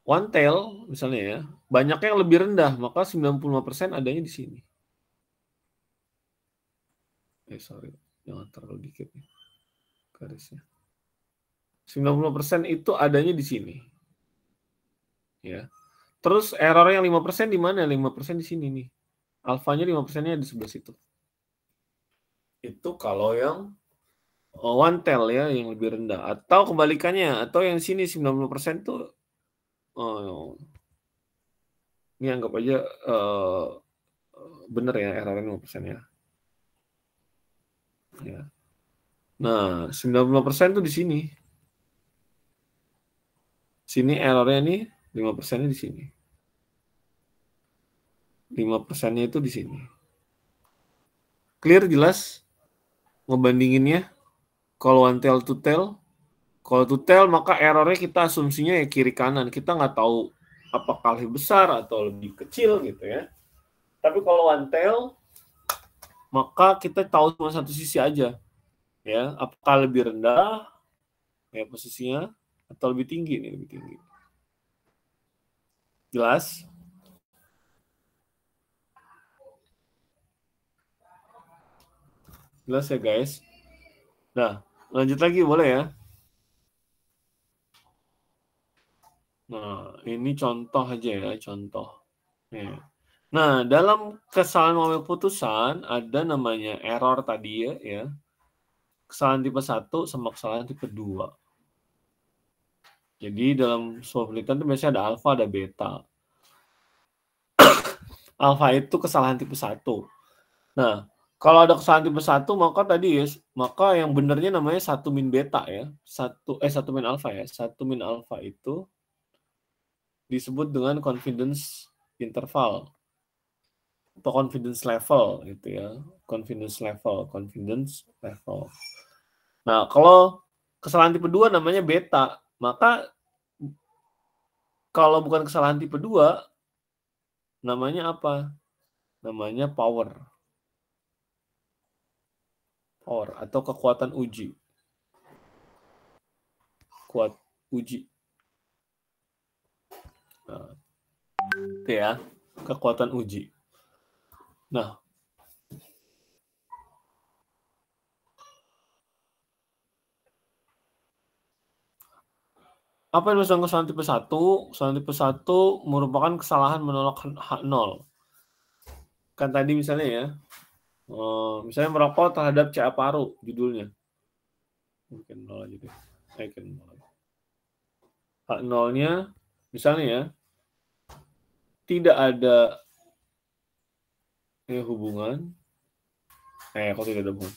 one tail misalnya ya, banyaknya yang lebih rendah, maka 95% adanya di sini. Sorry, jangan terlalu dikit nih garisnya. 90% itu adanya di sini. Ya. Terus errornya 5% di mana? 5% di sini nih. Alfanya 5%-nya di sebelah situ. Itu kalau yang one tail ya, yang lebih rendah. Atau kebalikannya, atau yang sini 90% tuh ini anggap aja benar ya, errornya 5% ya. Ya. Nah, 90% tuh di sini. Sini errornya nih 5%-nya di sini. 5%-nya itu di sini. Clear, jelas? Ngebandinginnya. Kalau one tail to tail. Kalau to tail maka errornya kita asumsinya ya kiri kanan. Kita nggak tahu apakah lebih besar atau lebih kecil gitu ya. Tapi kalau one tail maka kita tahu cuma satu sisi aja. Ya, apakah lebih rendah ya posisinya atau lebih tinggi nih, lebih tinggi. Jelas? Jelas ya guys. Nah, lanjut lagi boleh ya. Nah, ini contoh aja ya, contoh. Ya. Nah, dalam kesalahan mengambil putusan ada namanya error tadi ya. Kesalahan tipe 1 sama kesalahan tipe 2. Jadi dalam sebuah penelitian itu biasanya ada alfa, ada beta. Alfa itu kesalahan tipe 1. Nah, kalau ada kesalahan tipe 1 maka tadi ya, maka yang benernya namanya 1 min beta ya. 1 min alfa ya. 1 min alfa itu disebut dengan confidence interval atau confidence level gitu ya. Confidence level. Nah, kalau kesalahan tipe 2 namanya beta, maka kalau bukan kesalahan tipe 2 namanya apa? Namanya power. Power atau kekuatan uji. Kuat uji. Nah, itu ya, kekuatan uji. Nah, apa yang dimaksud kesalahan tipe 1? Kesalahan tipe 1 merupakan kesalahan menolak H0. Kan tadi misalnya ya, misalnya merokok terhadap CA paru, judulnya. Mungkin 0 aja deh. H0-nya, misalnya ya, tidak ada hubungan. Kok tidak ada hubungan?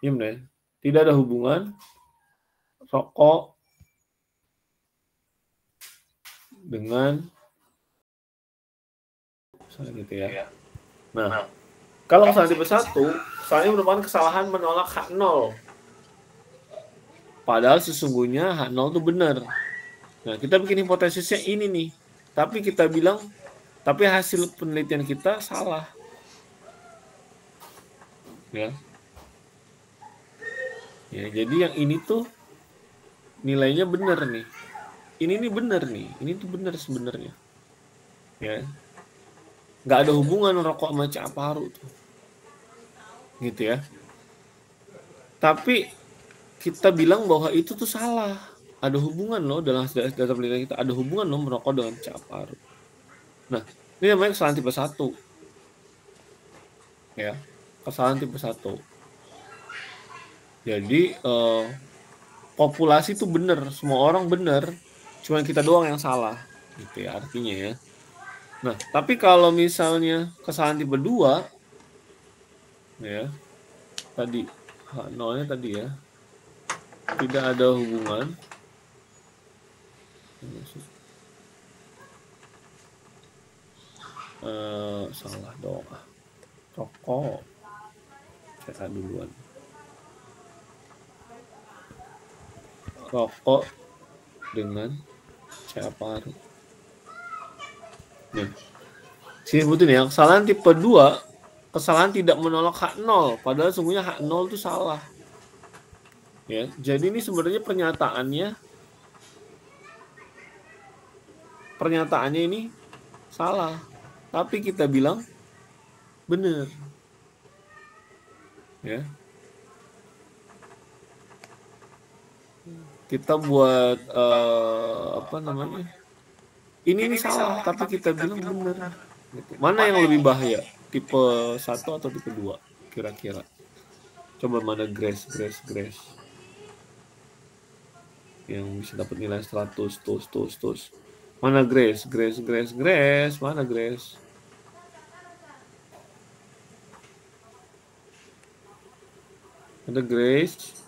Iya benar. Tidak ada hubungan rokok dengan misalnya gitu ya. Nah, kalau kesalahan tipe 1, kesalahannya merupakan kesalahan menolak H0. Padahal sesungguhnya H0 itu benar. Nah, kita bikin hipotesisnya ini nih. Tapi kita bilang, tapi hasil penelitian kita salah. Ya. Ya, jadi yang ini tuh nilainya benar nih. Ini nih benar nih. Ini tuh benar sebenarnya. Ya. Nggak ada hubungan rokok sama CA paru tuh. Gitu ya. Tapi kita bilang bahwa itu tuh salah. Ada hubungan loh dalam data penelitian kita. Ada hubungan loh merokok dengan CA paru. Nah, ini namanya kesalahan tipe 1. Ya, kesalahan tipe 1. Jadi populasi itu benar, semua orang benar, cuma kita doang yang salah, gitu ya artinya ya. Nah, tapi kalau misalnya kesalahan tipe 2, ya, tadi H0-nya tadi ya, tidak ada hubungan. Salah dong. Rokok. Saya duluan. Rokok dengan CA paru. Nah, sini sebutin ya, kesalahan tipe 2, kesalahan tidak menolak H0, padahal sungguhnya H0 itu salah. Ya, jadi ini sebenarnya pernyataannya pernyataannya ini salah, tapi kita bilang benar, ya. Kita buat apa namanya? Ini salah, tapi kita bilang benar. Gitu. Mana yang lebih bahaya? Tipe 1 atau tipe 2? Kira-kira. Coba mana Grace. Yang bisa dapat nilai 100, tus. Mana Grace? Mana Grace? Ada Grace?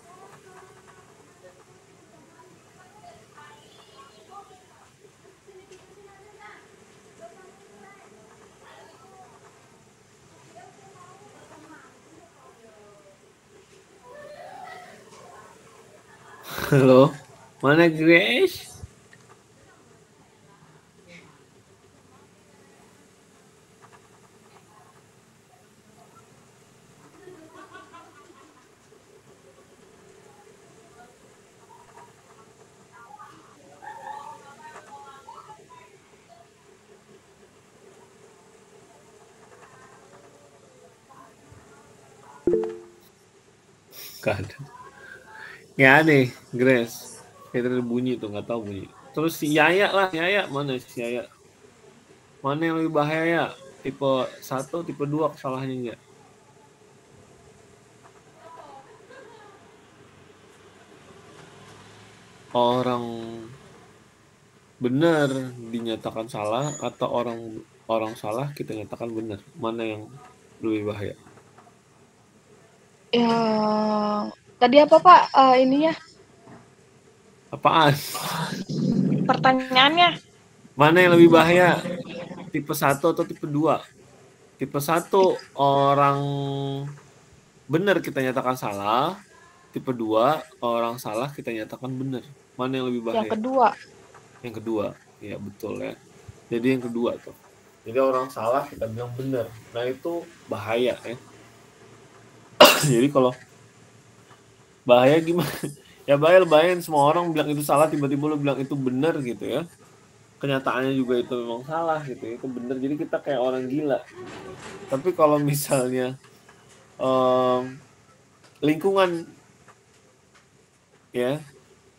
Halo? Mana Grace? Gak ada. Ya deh, Grace. Kayak tadi bunyi tuh, nggak tahu bunyi. Terus si Yaya lah, mana si Yaya? Mana yang lebih bahaya? Tipe 1, tipe 2 kesalahannya enggak? Orang benar dinyatakan salah atau orang salah kita nyatakan benar? Mana yang lebih bahaya? Ya, tadi apa Pak ininya? Apaan? Pertanyaannya? Mana yang lebih bahaya? Tipe 1 atau tipe 2? Tipe 1 orang benar kita nyatakan salah. Tipe 2 orang salah kita nyatakan benar. Mana yang lebih bahaya? Yang kedua. Yang kedua. Ya betul ya. Jadi yang kedua tuh. Jadi orang salah kita bilang benar. Nah itu bahaya ya. Jadi kalau bahaya gimana? Ya bahaya semua orang bilang itu salah, tiba-tiba lu bilang itu benar gitu ya. Kenyataannya juga itu memang salah gitu ya. Itu benar, jadi kita kayak orang gila. Tapi kalau misalnya lingkungan ya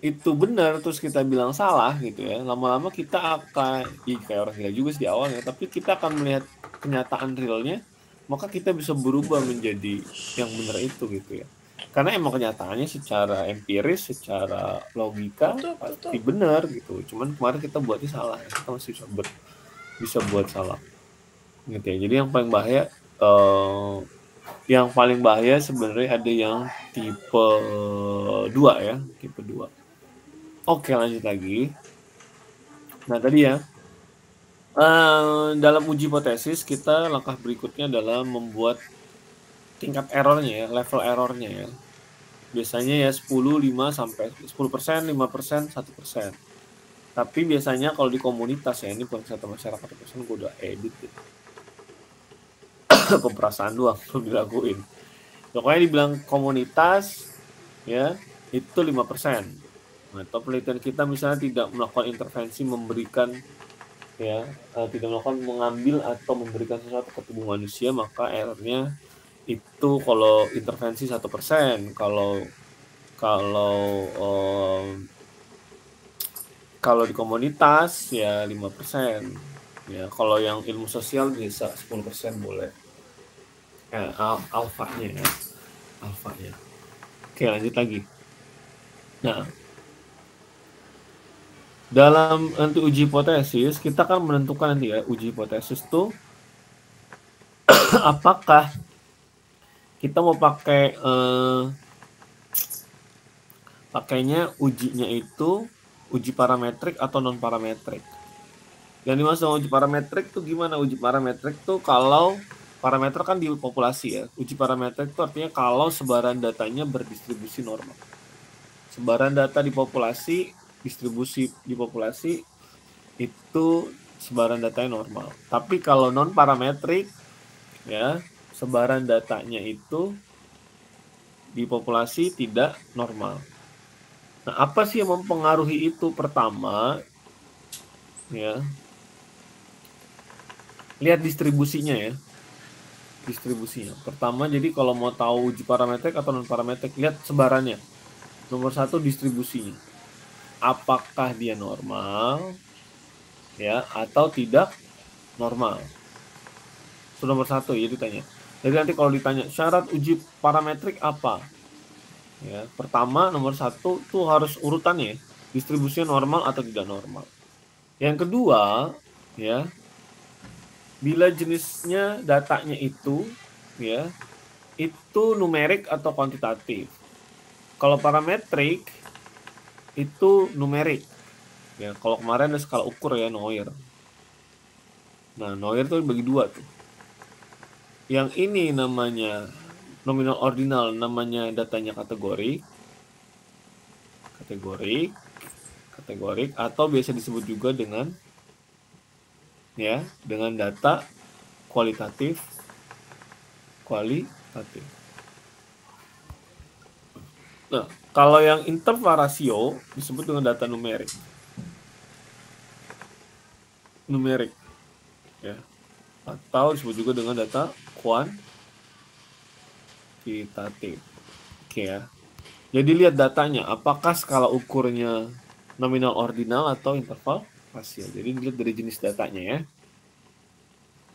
itu benar terus kita bilang salah gitu ya, lama-lama kita akan kayak orang gila juga sih di awalnya, tapi kita akan melihat kenyataan realnya, maka kita bisa berubah menjadi yang benar itu gitu ya. Karena emang kenyataannya secara empiris, secara logika pasti benar gitu. Cuman kemarin kita buatnya salah, ya. Kita masih bisa buat salah gitu ya. Jadi yang paling bahaya sebenarnya ada yang tipe 2 ya, tipe 2. Oke, lanjut lagi. Nah, tadi ya, dalam uji hipotesis kita langkah berikutnya adalah membuat tingkat errornya ya, level errornya ya. Biasanya ya 10, 5 sampai 10%, 5%, 1%. Tapi biasanya kalau di komunitas ya, ini bukan satu masyarakat, gue udah edit ya. Pemperasaan doang belum dilakuin. Pokoknya dibilang komunitas ya, itu 5%. Atau penelitian kita misalnya tidak melakukan intervensi memberikan ya, tidak melakukan mengambil atau memberikan sesuatu ke tubuh manusia, maka errornya itu kalau intervensi 1%, kalau di komunitas ya 5%. Ya, kalau yang ilmu sosial bisa 10% boleh. Alfanya. Oke, lanjut lagi. Nah, dalam nanti uji hipotesis kita kan menentukan nanti ya, uji hipotesis tuh apakah kita mau pakainya ujinya itu uji parametrik atau non parametrik. Yang dimaksud uji parametrik tuh gimana? Uji parametrik tuh kalau parameter kan di populasi ya. Uji parametrik itu artinya kalau sebaran datanya berdistribusi normal. Sebaran data di populasi, distribusi di populasi itu sebaran datanya normal. Tapi kalau non parametrik ya, sebaran datanya itu di populasi tidak normal. Nah, apa sih yang mempengaruhi itu? Pertama, ya, lihat distribusinya ya. Distribusinya. Pertama, jadi kalau mau tahu uji parametrik atau non parametrik, lihat sebarannya. Nomor 1 distribusinya. Apakah dia normal ya atau tidak normal? Itu nomor 1 ya ditanya. Jadi nanti kalau ditanya syarat uji parametrik apa? Ya, pertama nomor 1 tuh harus urutannya, distribusinya normal atau tidak normal. Yang kedua, ya, bila jenisnya datanya itu ya, itu numerik atau kuantitatif. Kalau parametrik itu numerik. Ya, kalau kemarin ada skala ukur ya, Noir. Nah, Noir tuh bagi 2 tuh. Yang ini namanya nominal ordinal, namanya datanya kategorik, atau biasa disebut juga dengan ya, dengan data kualitatif. Nah, kalau yang interval rasio disebut dengan data numerik. Ya. Atau disebut juga dengan data kuantitatif. Oke ya. Jadi lihat datanya, apakah skala ukurnya nominal ordinal atau interval rasio. Jadi dilihat dari jenis datanya ya.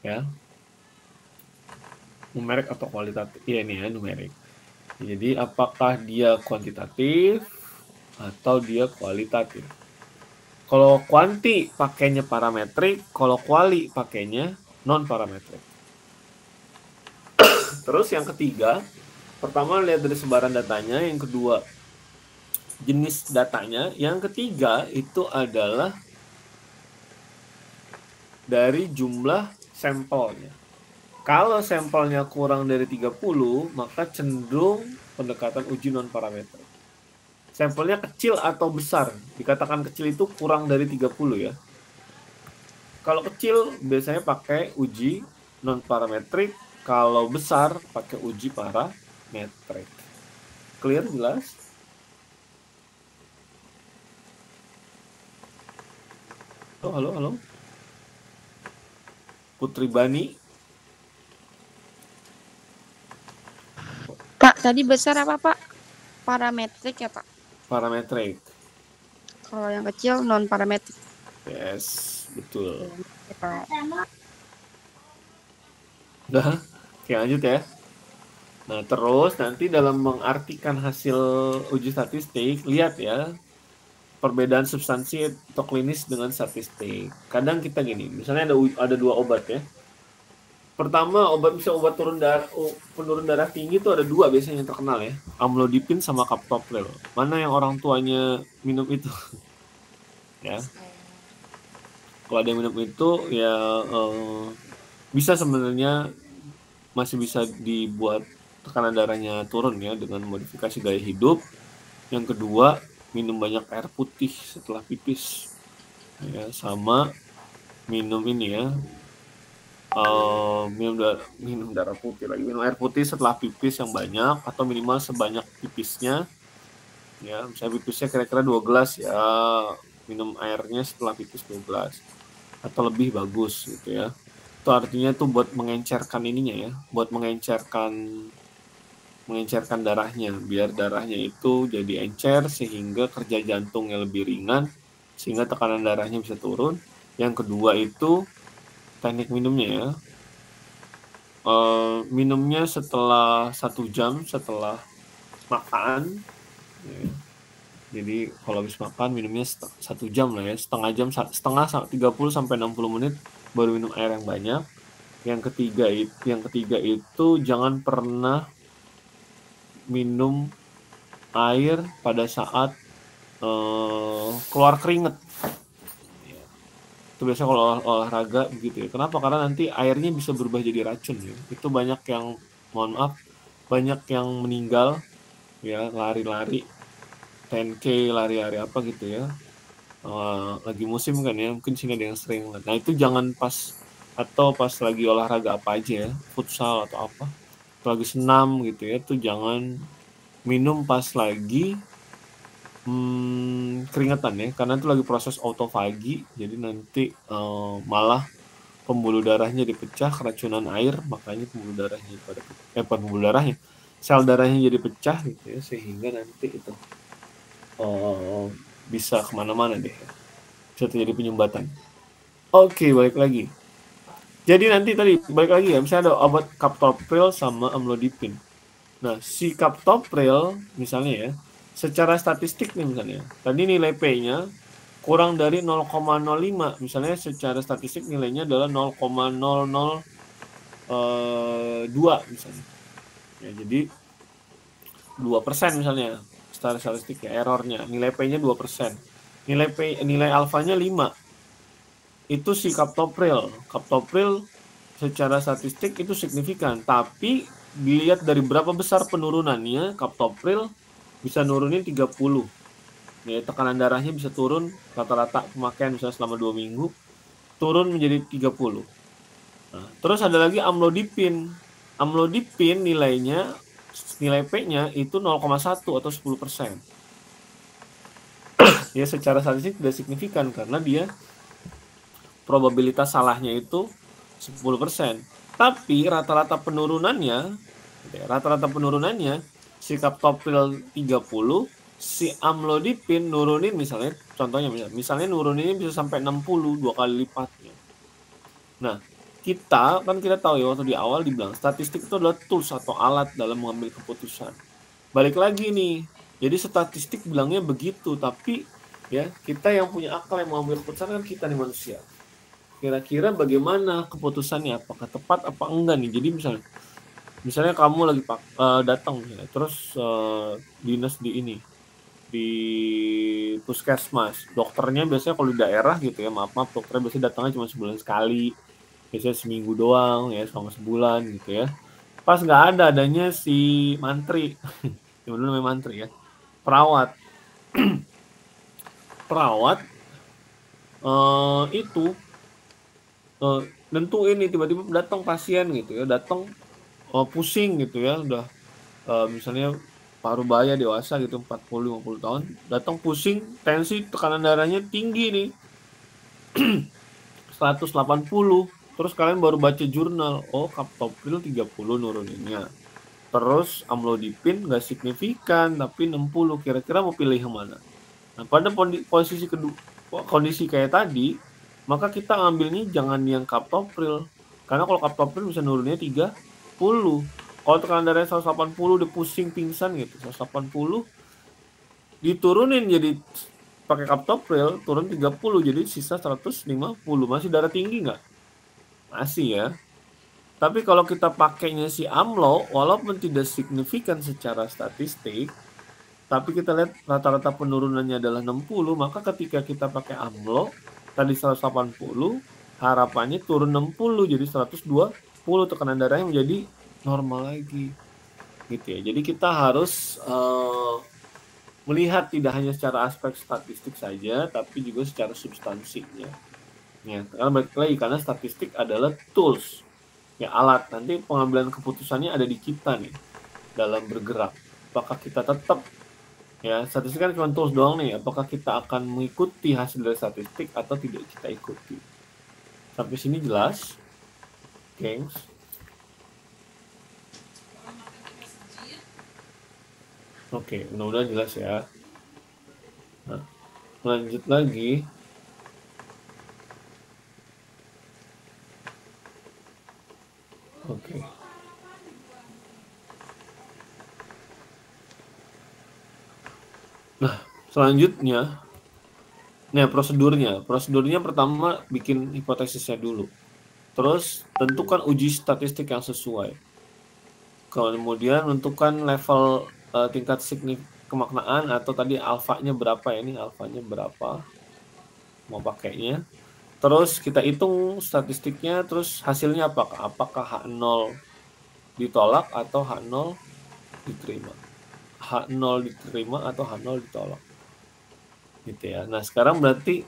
Ya. Numerik atau kualitatif. Iya ini ya, numerik. Jadi apakah dia kuantitatif atau dia kualitatif. Kalau kuanti pakainya parametrik, kalau kuali pakainya non parametrik. Terus yang ketiga, pertama lihat dari sebaran datanya, yang kedua jenis datanya, yang ketiga itu adalah dari jumlah sampelnya. Kalau sampelnya kurang dari 30, maka cenderung pendekatan uji non parametrik. Sampelnya kecil atau besar, dikatakan kecil itu kurang dari 30 ya. Kalau kecil biasanya pakai uji non parametrik, kalau besar pakai uji parametrik. Clear, jelas? Halo. Putri Bani. Pak, tadi besar apa Pak? Parametrik ya Pak? Parametrik. Kalau yang kecil non parametrik. Yes, betul. Pak. Udah, oke lanjut ya. Nah, terus nanti dalam mengartikan hasil uji statistik, lihat ya, perbedaan substansi atau klinis dengan statistik. Kadang kita gini, misalnya ada 2 obat ya. Pertama, obat penurun darah tinggi itu ada 2 biasanya yang terkenal ya. Amlodipin sama captopril. Mana yang orang tuanya minum itu? Ya. Kalau ada yang minum itu ya bisa sebenarnya masih bisa dibuat tekanan darahnya turun ya dengan modifikasi gaya hidup. Yang kedua, minum banyak air putih setelah pipis. Ya, sama minum ini ya. Minum darah putih lagi, minum air putih setelah pipis yang banyak atau minimal sebanyak pipisnya ya, misalnya pipisnya kira-kira 2 gelas ya, minum airnya setelah pipis 2 gelas atau lebih bagus gitu ya. Itu artinya tuh buat mengencerkan ininya ya, buat mengencerkan darahnya, biar darahnya itu jadi encer sehingga kerja jantungnya lebih ringan sehingga tekanan darahnya bisa turun. Yang kedua itu teknik minumnya ya. Minumnya setelah 1 jam setelah makan ya. Jadi kalau habis makan minumnya 1 jam lah ya, setengah 30 sampai 60 menit baru minum air yang banyak. Yang ketiga itu jangan pernah minum air pada saat keluar keringat. Itu biasanya kalau olahraga begitu ya. Kenapa? Karena nanti airnya bisa berubah jadi racun ya. Itu banyak yang, mohon maaf, banyak yang meninggal ya, lari-lari 10K, lari-lari apa gitu ya. Lagi musim kan ya, mungkin sini ada yang sering. Nah itu jangan pas lagi olahraga apa aja ya, futsal atau apa, atau lagi senam gitu ya, itu jangan minum pas lagi keringetan ya, karena itu lagi proses autofagi, jadi nanti malah pembuluh darahnya dipecah, keracunan air, makanya pembuluh darahnya pembuluh darahnya, sel darahnya jadi pecah gitu ya, sehingga nanti itu bisa kemana-mana deh, bisa terjadi penyumbatan. Oke, balik lagi. Jadi nanti tadi balik lagi ya, misalnya ada obat captopril sama amlodipin. Nah, si captopril misalnya ya, secara statistik nih misalnya, tadi nilai P-nya kurang dari 0,05, misalnya secara statistik nilainya adalah 0,0002 misalnya. Ya, jadi 2% misalnya secara statistik ya errornya, nilai P-nya 2%. Nilai alfanya 5. Itu si captopril. Captopril secara statistik itu signifikan, tapi dilihat dari berapa besar penurunannya, captopril bisa nurunin 30. Ya, tekanan darahnya bisa turun, rata-rata pemakaian misalnya selama 2 minggu turun menjadi 30. Nah, terus ada lagi amlodipin. Amlodipin nilai P-nya itu 0,1 atau 10%. Ya, secara statistik tidak signifikan karena dia probabilitas salahnya itu 10%. Tapi rata-rata penurunannya si captopril 30, si amlodipin nurunin misalnya, contohnya misalnya nuruninnya bisa sampai 60, 2 kali lipatnya. Nah, kita tahu ya, waktu di awal dibilang statistik itu adalah tools atau alat dalam mengambil keputusan. Balik lagi nih, jadi statistik bilangnya begitu, tapi ya kita yang punya akal yang mengambil keputusan kan kita nih manusia. Kira-kira bagaimana keputusannya, apakah tepat apa enggak nih. Jadi misalnya kamu lagi datang ya, terus dinas di puskesmas, dokternya biasanya kalau di daerah gitu ya, maaf dokternya biasanya datangnya cuma sebulan sekali, biasanya seminggu doang ya, selama sebulan gitu ya. Pas nggak adanya si mantri yang dulu namanya mantri ya, perawat itu nentuin nih, tiba-tiba datang pasien gitu ya, datang pusing gitu ya, udah misalnya paruh baya dewasa gitu 40-50 tahun, datang pusing, tensi tekanan darahnya tinggi nih 180. Terus kalian baru baca jurnal, oh captopril 30 nuruninnya, terus amlodipin nggak signifikan tapi 60, kira-kira mau pilih yang mana? Nah, pada kondisi kayak tadi, maka kita ambilnya jangan yang captopril, karena kalau captopril bisa nuruninnya 30. Kalau tekanan darahnya 180 udah pusing pingsan gitu, 180 diturunin jadi pakai captopril turun 30, jadi sisa 150. Masih darah tinggi nggak? Masih ya. Tapi kalau kita pakainya si amlo, walaupun tidak signifikan secara statistik, tapi kita lihat rata-rata penurunannya adalah 60, maka ketika kita pakai amlo tadi 180, harapannya turun 60 jadi 120, tekanan darahnya menjadi normal lagi gitu ya. Jadi kita harus melihat tidak hanya secara aspek statistik saja, tapi juga secara substansinya ya. Karena balik lagi, karena statistik adalah tools ya, alat. Nanti pengambilan keputusannya ada di kita nih dalam bergerak. Apakah kita tetap ya, statistik kan cuma tools doang nih, apakah kita akan mengikuti hasil dari statistik atau tidak kita ikuti. Sampai sini jelas, gengs? Oke, mudah-mudahan jelas ya. Nah, lanjut lagi. Oke. Nah, selanjutnya, prosedurnya pertama bikin hipotesisnya dulu. Terus tentukan uji statistik yang sesuai. Kemudian tentukan level tingkat kemaknaan atau tadi alfanya berapa ya, ini alfanya berapa mau pakainya. Terus kita hitung statistiknya, terus hasilnya apakah H0 ditolak atau H0 diterima. H0 diterima atau H0 ditolak. Gitu ya. Nah, sekarang berarti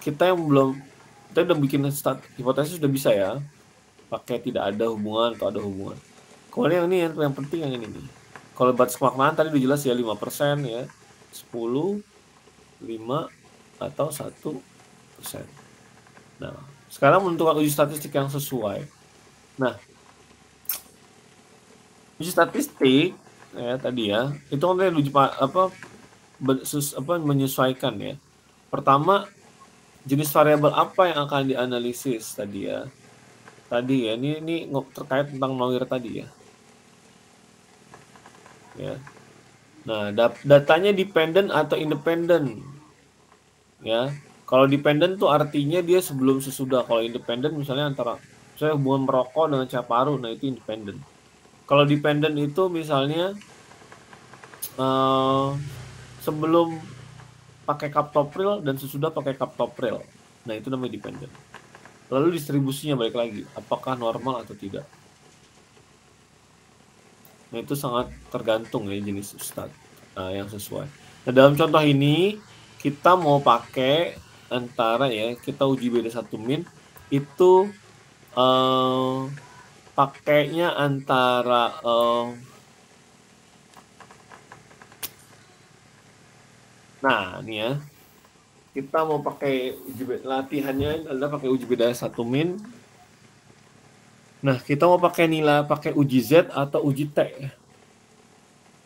kita udah bikin hipotesis udah bisa ya. Pakai tidak ada hubungan atau ada hubungan. Kemudian yang penting yang ini nih. Kalau batas kemaknaan tadi udah jelas ya, 5% ya, 10, 5 atau 1%. Nah, sekarang menentukan uji statistik yang sesuai. Nah, uji statistik ya tadi ya, itu kan tadi uji menyesuaikan ya. Pertama, jenis variabel apa yang akan dianalisis tadi ya. Tadi ya, ini terkait tentang Neuer tadi ya. Ya. Nah, datanya dependent atau independent. Ya. Kalau dependent tuh artinya dia sebelum sesudah. Kalau independent misalnya antara saya hubungan merokok dengan cap paru, nah itu independent. Kalau dependent itu misalnya sebelum pakai kaptopril dan sesudah pakai kaptopril. Nah, itu namanya dependent. Lalu distribusinya balik lagi, apakah normal atau tidak. Nah, itu sangat tergantung ya jenis ustad yang sesuai. Nah, dalam contoh ini kita mau pakai antara ya, kita uji beda 1 min itu pakainya antara nah, ini ya. Kita mau pakai latihannya adalah pakai uji beda 1 min. Nah, kita mau pakai uji Z atau uji T.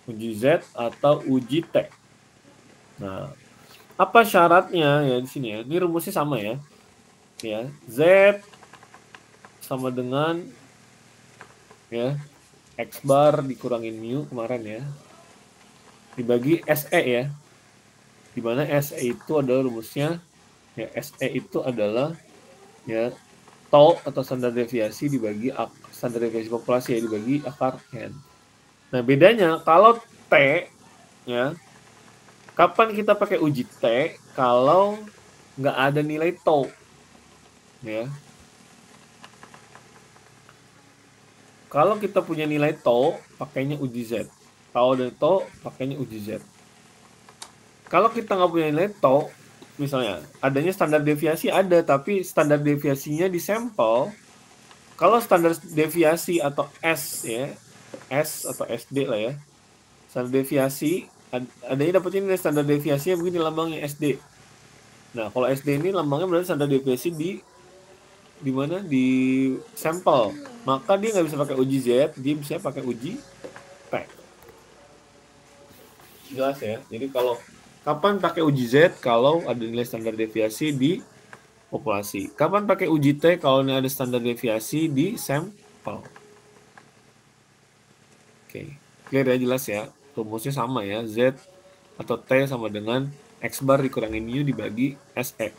Uji Z atau uji T. Nah, apa syaratnya ya di sini ya? Ini rumusnya sama ya. Ya, Z sama dengan ya X bar dikurangin mu kemarin ya. Dibagi SE ya. Di mana SE itu adalah rumusnya ya, SE itu adalah ya tau atau standar deviasi dibagi standar deviasi populasi ya dibagi akar n. Nah, bedanya kalau T ya, kapan kita pakai uji T kalau nggak ada nilai tau ya. Kalau kita punya nilai tau, pakainya uji Z. Tau dan tau, pakainya uji Z. Kalau kita nggak punya nilai tau, misalnya adanya standar deviasi ada, tapi standar deviasinya di sampel. Kalau standar deviasi atau S ya, S atau SD lah ya, standar deviasi adanya dapat ini standar deviasinya begini lambangnya SD. Nah, kalau SD ini lambangnya berarti standar deviasi di mana di sampel, maka dia nggak bisa pakai uji Z, dia bisa pakai uji P. Jelas ya. Jadi kalau kapan pakai uji Z kalau ada nilai standar deviasi di populasi. Kapan pakai uji T kalau ini ada standar deviasi di sampel. Oke, clear ya, jelas ya. Rumusnya sama ya, Z atau T sama dengan X bar dikurangin U dibagi SE.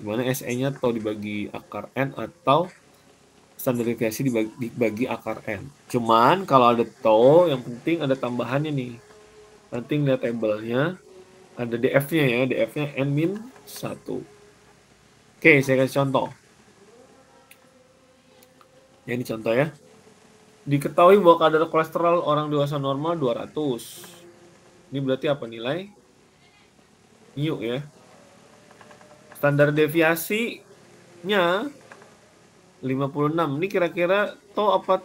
Dimana SE-nya tau dibagi akar N atau standar deviasi dibagi akar N. Cuman kalau ada tau, yang penting ada tambahannya nih. Nanti lihat tabelnya, ada DF-nya ya, DF-nya N-1. Oke, saya kasih contoh. Ya, ini contoh ya. Diketahui bahwa kadar kolesterol orang dewasa normal 200. Ini berarti apa nilai? Mu ya. Standar deviasinya 56. Ini kira-kira tau apa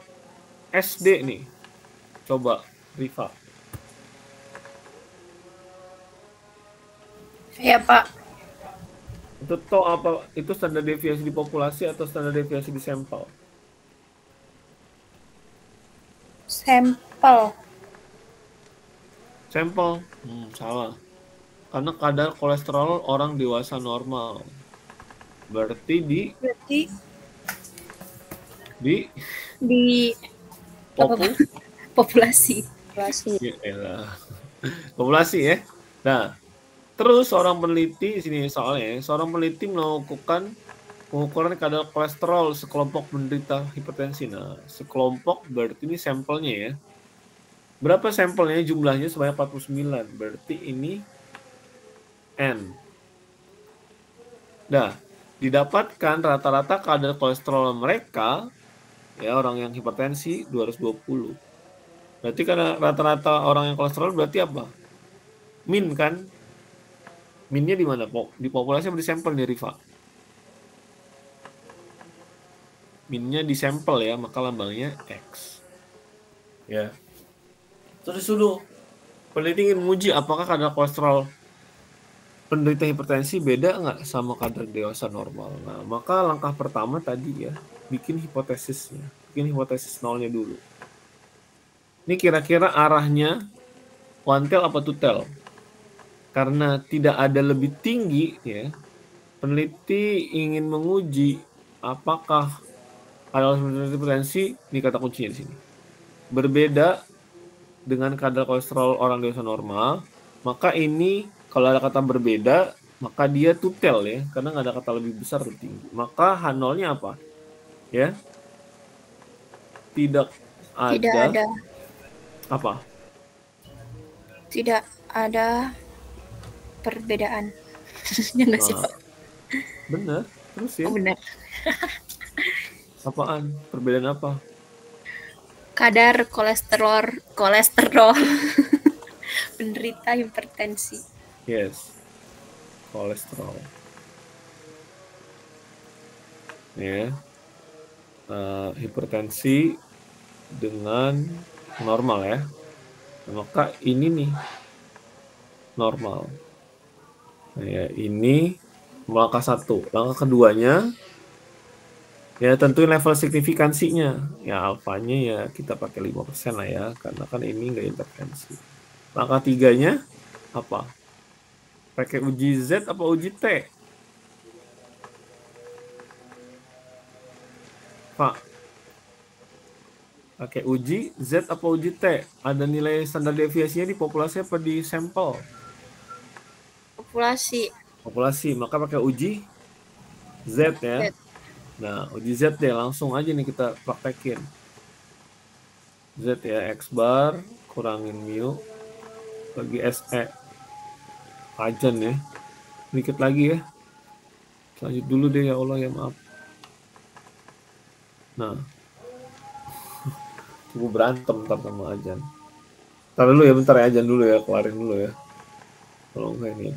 SD nih? Coba, Rifa. Ya, Pak. Itu tau apa? Itu standar deviasi di populasi atau standar deviasi di sampel? Sampel. Sampel. Salah. Karena kadar kolesterol orang dewasa normal. Berarti di populasi. Populasi ya. Nah, terus seorang peneliti sini soalnya, seorang peneliti melakukan pengukuran kadar kolesterol sekelompok penderita hipertensi. Nah, sekelompok berarti ini sampelnya ya. Berapa sampelnya? Jumlahnya sebanyak 49. Berarti ini N. Nah, didapatkan rata-rata kadar kolesterol mereka ya orang yang hipertensi 220. Berarti karena rata-rata orang yang kolesterol berarti apa? Min kan? Minnya di mana? Di populasi atau di sampel nih, Rifa? Minnya di sampel ya, maka lambangnya X. Ya. Terus dulu peneliti ingin menguji apakah kadar kolesterol penderita hipertensi beda nggak sama kadar dewasa normal? Nah, maka langkah pertama tadi ya, bikin hipotesisnya. Bikin hipotesis nolnya dulu. Ini kira-kira arahnya one tail apa two tail? Karena tidak ada lebih tinggi ya, peneliti ingin menguji apakah kadar hipertensi, ini kata kuncinya di sini, berbeda dengan kadar kolesterol orang dewasa normal, maka ini kalau ada kata berbeda, maka dia tutel ya, karena nggak ada kata lebih besar atau tinggi. Maka H0-nya apa? Ya, tidak Tidak ada ada, apa? tidak ada perbedaan. Ya nggak sih, Nah, Pak? benar. Terus ya, Oh, benar. apaan? Perbedaan apa? Kadar kolesterol penderita hipertensi. Yes, kolesterol. Ya, hipertensi dengan normal ya. Maka ini nih normal. Nah, ya, ini langkah satu. Langkah keduanya, ya tentuin level signifikansinya. Ya alfanya ya kita pakai 5% lah ya, karena kan ini nggak intervensi. Langkah tiganya apa? Pakai uji Z apa uji T? Pak, pakai uji Z apa uji T? Ada nilai standar deviasinya di populasi apa di sampel? Populasi. Populasi, maka pakai uji Z ya. Nah, uji Z deh, langsung aja nih kita praktekin. Z ya, X bar, kurangin mu, bagi SE. Ajan ya. Dikit lagi ya. Lanjut dulu deh ya Allah ya maaf. Nah, gue berantem ntar sama Ajan. Ntar dulu ya, bentar ya Ajan dulu ya, keluarin dulu ya. Kalau enggak ini.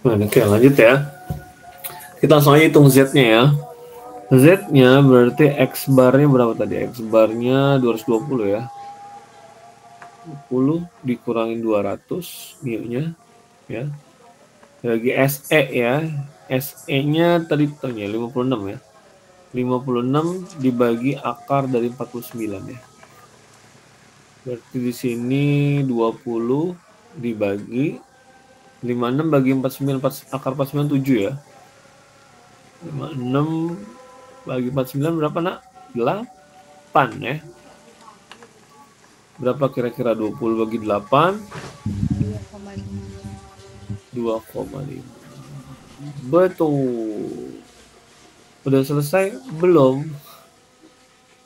Nah, oke, lanjut ya. Kita langsung aja hitung Z-nya ya. Z-nya berarti X bar-nya berapa tadi? X bar-nya 220 ya. 20 dikurangin 200 mu-nya ya. Bagi SE ya. SE-nya tadi ternyata 56 ya. 56 dibagi akar dari 49 ya. Berarti di sini 20 dibagi 56 bagi 49 akar 49 7 ya. 56 bagi 49 berapa nak? 8 ya. Berapa kira-kira 20 bagi 8? 2,5. Betul. Udah selesai? Belum.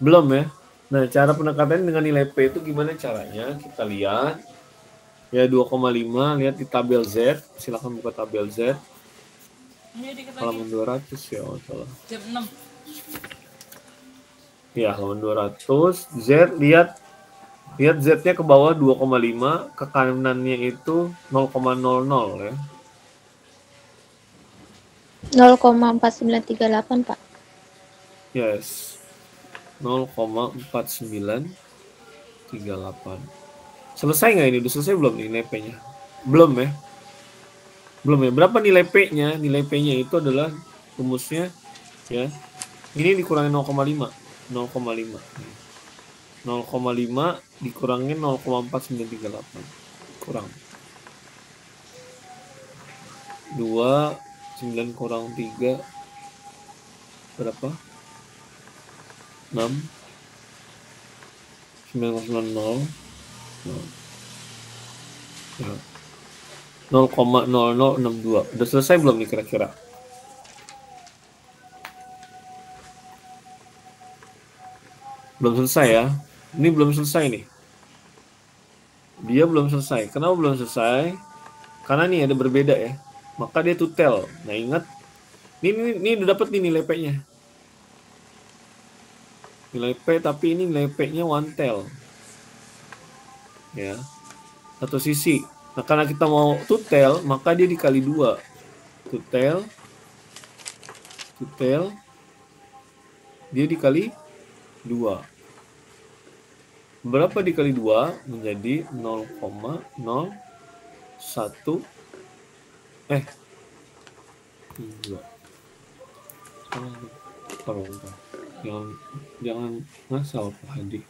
Belum ya. Nah, cara pendekatan dengan nilai P itu gimana caranya? Kita lihat. Ya 2,5, lihat di tabel Z. Silakan buka tabel Z. Halaman 200 ya, salah. Jam 6. Ya, halaman 200. Z, lihat Z-nya ke bawah 2,5, ke kanannya itu 0,00 ya. 0,4938, Pak. Yes. 0,4938. Selesai nggak ini? Udah selesai belum nih nilai P-nya? Belum ya? Belum ya? Berapa nilai P-nya? Nilai P-nya itu adalah rumusnya ya. Ini dikurangin 0,5. 0,5. 0,5 dikurangin 0,4938. Kurang. 2, 9 kurang 3. Berapa? 6. 9,0. Ya. 0,0062. Udah selesai belum nih kira-kira? Belum selesai ya. Ini belum selesai nih. Dia belum selesai. Kenapa belum selesai? Karena nih ada berbeda ya. Maka dia tutel. Nah ingat, ini udah dapat nih nilai P-nya. Nilai P, tapi ini nilai P-nya one tel. Ya. Satu sisi. Nah karena kita mau tutel, maka dia dikali 2. Tutel. Dia dikali 2. Berapa dikali 2? Menjadi 0,01. 2. Jangan ngasal Pak Hadi.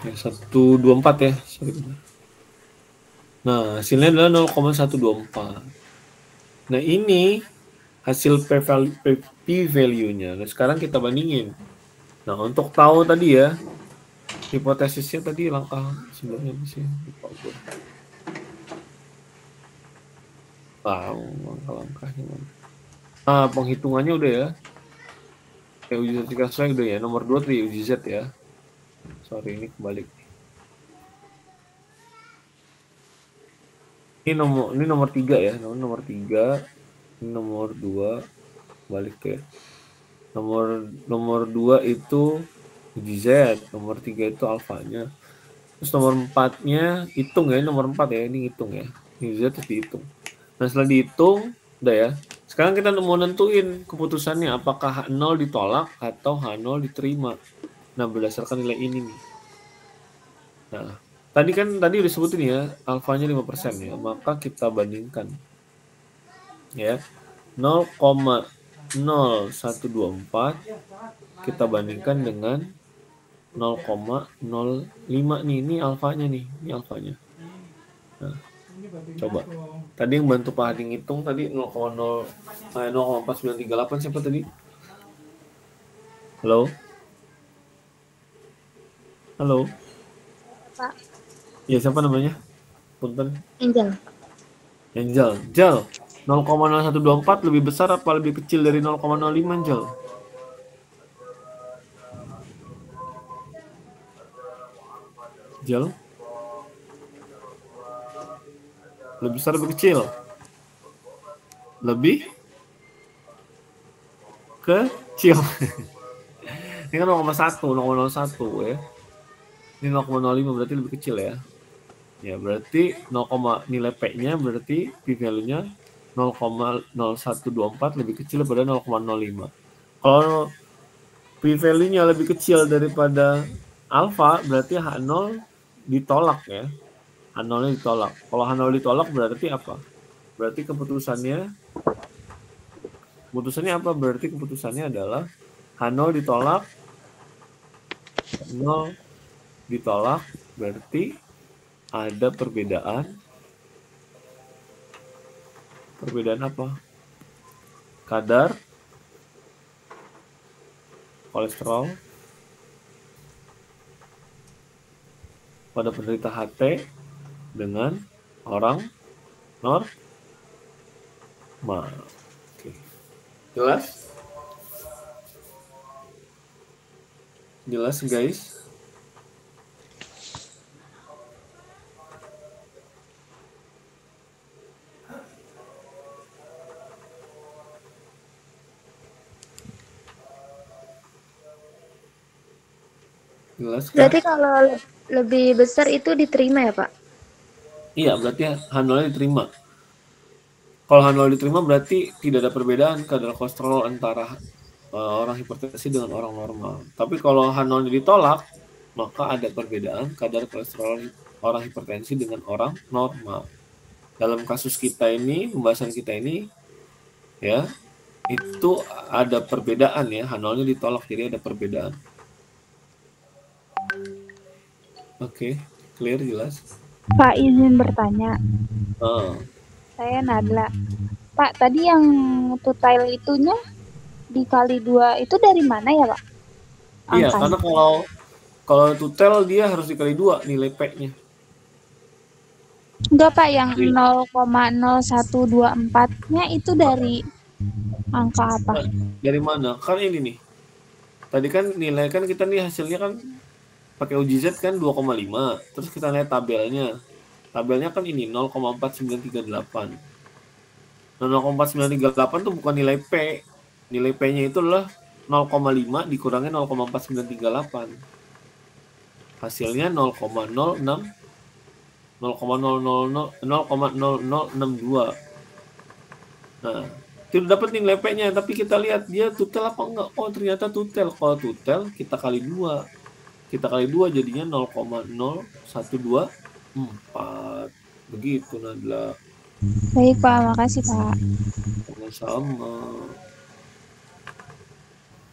Ya, 124 ya. Sorry. Nah, hasilnya adalah 0,124. Nah, ini hasil p-value-nya. Nah, sekarang kita bandingin. Nah, untuk tahu tadi ya, hipotesisnya tadi langkah sebelumnya sih. Lupa gue. Tahu langkah-langkahnya. Nah, penghitungannya udah ya. Uji sertifikasi udah ya. Nomor 2 tadi uji Z ya. Sorry, ini kebalik. Ini nomor 3 ya. Nomor 3. Ini nomor 2. Balik ke nomor 2 itu uji Z, nomor 3 itu alfanya. Terus nomor 4-nya hitung ya, nomor 4 ya, ini hitung ya. Ini Z terus dihitung. Nah, setelah dihitung, udah ya. Sekarang kita mau nentuin keputusannya apakah H0 ditolak atau H0 diterima. Nah, berdasarkan nilai ini nih. Nah, tadi udah disebutin ya, alfanya 5% ya. Maka kita bandingkan. Ya. 0,0124 kita bandingkan dengan 0,05 nih, ini alfanya nih, ini alfanya. Nah, coba. Tadi yang bantu Pak Hadi ngitung tadi 0,4938 siapa tadi? Halo? Halo? Pak. Ya, siapa namanya? Punten. Angel. Angel. 0,0124 lebih besar apa lebih kecil dari 0,05, Angel? Angel? Lebih besar lebih kecil? Lebih kecil. Ini kan 0,1 ya. Ini 0,05 berarti lebih kecil ya. Ya, berarti 0, nilai P-nya berarti P-value-nya 0,0124 lebih kecil daripada 0,05. Kalau P-value-nya lebih kecil daripada alfa, berarti H0 ditolak ya. H0-nya ditolak. Kalau H0 ditolak berarti apa? Berarti keputusannya apa? Berarti keputusannya adalah H0 ditolak, H0 ditolak, berarti ada perbedaan. Perbedaan apa? Kadar kolesterol pada penderita HT dengan orang normal. Oke. Jelas? Jelas guys? Jelas kan? Berarti kalau lebih besar itu diterima ya, Pak? Iya, berarti H0 diterima. Kalau H0 diterima berarti tidak ada perbedaan kadar kolesterol antara orang hipertensi dengan orang normal. Tapi kalau H0 ditolak, maka ada perbedaan kadar kolesterol orang hipertensi dengan orang normal. Dalam kasus kita ini, pembahasan kita ini, ya, itu ada perbedaan ya, H0-nya ditolak, jadi ada perbedaan. Oke, clear, jelas? Pak, izin bertanya. Saya Nadla. Pak, tadi yang total itunya dikali 2 itu dari mana ya, Pak? Iya, karena kalau total dia harus dikali 2 nilai P-nya. Enggak, Pak, yang 0,0124-nya itu dari angka apa? Dari mana? Kan ini nih. Tadi kan nilai kan kita nih hasilnya kan pakai uji Z kan 2,5. Terus kita lihat tabelnya. Tabelnya kan ini 0,4938. Nah, 0,4938 tuh bukan nilai P. Nilai P-nya itu adalah 0,5 dikurangi 0,4938. Hasilnya 0,0062. Nah, itu dapat nilai P-nya, tapi kita lihat dia total apa enggak. Oh, ternyata total. Kalau total kita kali 2. Kita kali 2 jadinya 0,0124. Begitu, Nadla. Baik, Pak. Makasih, Pak. Sama.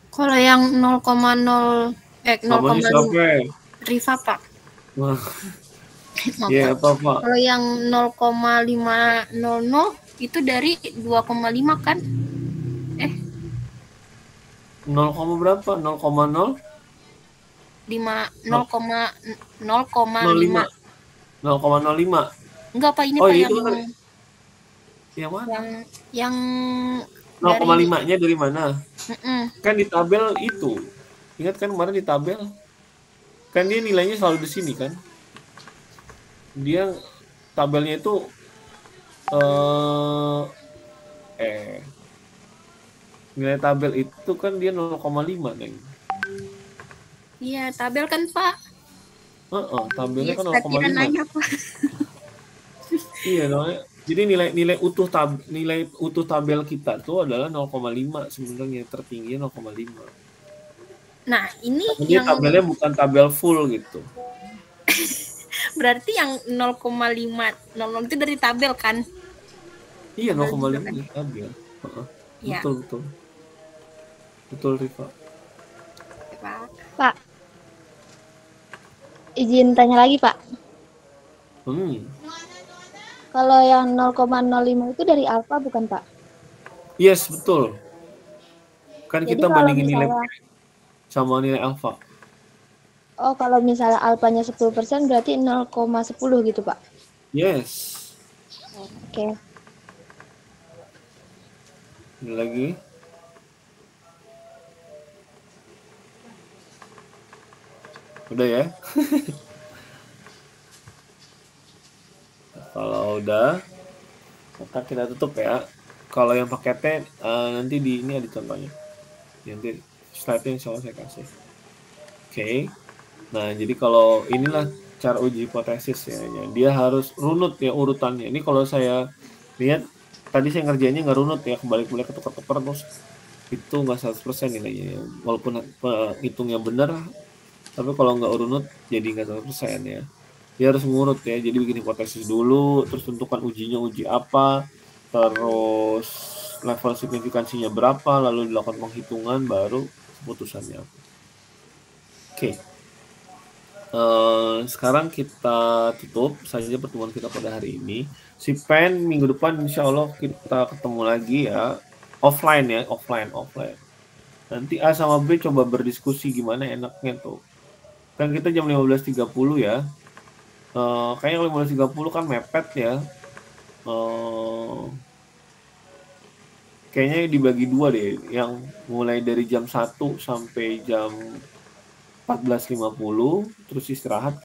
Kalau yang 0,0 0,5 Riva, Pak. Iya, apa, Pak? Kalau yang 0,500 itu dari 2,5 kan? 0, berapa? 0,0? 0,05. 0,05. Enggak, Pak, ini Pak yang mana? Yang 0,5-nya dari mana? Kan di tabel itu. Ingat kan kemarin di tabel? Kan dia nilainya selalu di sini kan? Dia tabelnya itu nilai tabel itu kan dia 0,5, Neng. Iya, tabel kan, Pak? Tabelnya kan 0,5. Iya, namanya. Jadi nilai utuh tabel kita tuh adalah 0,5 sebenarnya, tertinggi 0,5. Nah, ini yang tabelnya bukan tabel full gitu. Berarti yang 0,500 itu dari tabel kan? Iya, 0,5 dari tabel. Ya. Betul, Riva. Pak, izin tanya lagi, Pak. Kalau yang 0,05 itu dari alfa bukan, Pak? Yes, betul. Kan jadi kita bandingin nilai sama nilai alfa. Oh, kalau misalnya alfanya 10% berarti 0,10 gitu, Pak? Yes. Oke. Ini lagi. Udah ya. Kalau udah, maka kita tutup ya. Kalau yang paketnya nanti di ini ada contohnya. Nanti slide-nya insya Allah saya kasih. Oke. Nah, jadi kalau inilah cara uji hipotesis ya. Dia harus runut ya urutannya. Ini kalau saya lihat tadi saya ngerjainnya nggak runut ya, kebalik-balik ketukar-tukar terus itu nggak 100% nilainya ya. Walaupun hitungnya benar, tapi kalau nggak urut jadi nggak 100% ya. Dia harus ngurut ya, jadi bikin hipotesis dulu, terus tentukan ujinya uji apa, terus level signifikansinya berapa, lalu dilakukan penghitungan, baru keputusannya. Oke. Sekarang kita tutup saja pertemuan kita pada hari ini. Si Pen minggu depan insya Allah kita ketemu lagi ya, offline ya, offline. Nanti A sama B coba berdiskusi gimana enaknya tuh. Kan kita jam 15.30 ya. Kayaknya 15.30 kan mepet ya. Kayaknya dibagi dua deh, yang mulai dari jam 1 sampai jam 14.50 terus istirahat